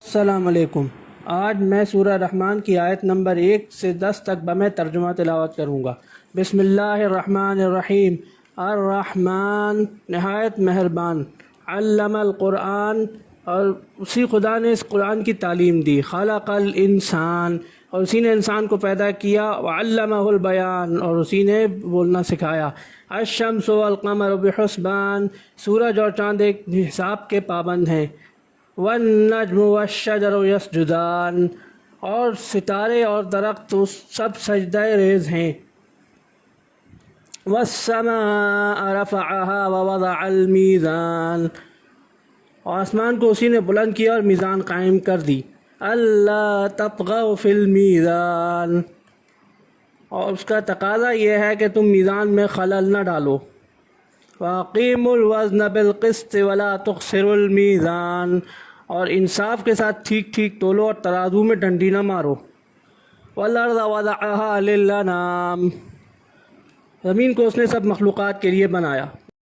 السلام علیکم۔ آج میں سورہ رحمان کی آیت نمبر 1 سے 10 تک بمِ ترجمہ تلاوت کروں گا۔ بسم اللہ الرحمن الرحیم۔ الرحمن نہایت مہربان، علم القرآن اور اسی خدا نے اس قرآن کی تعلیم دی، خلق الانسان اور اسی نے انسان کو پیدا کیا، وعلمہ البیان اور اسی نے بولنا سکھایا، الشمس والقمر بحسبان سورج اور چاند ایک حساب کے پابند ہیں، والنجم والشجر یسجدان اور ستارے اور درخت سب سجدہ ریز ہیں، والسماء رفعها ووضع المیزان اور آسمان کو اسی نے بلند کیا اور میزان قائم کر دی، اللہ تطغوا فی المیزان اور اس کا تقاضا یہ ہے کہ تم میزان میں خلل نہ ڈالو، وَأَقِيمُوا الْوَزْنَ بِالْقِسْطِ وَلَا تُخْسِرُوا الْمِيزَانَ اور انصاف کے ساتھ ٹھیک ٹھیک تولو اور ترازو میں ڈنڈی نہ مارو، وَالْأَرْضَ وَضَعَهَا لِلْأَنَامِ زمین کو اس نے سب مخلوقات کے لیے بنایا،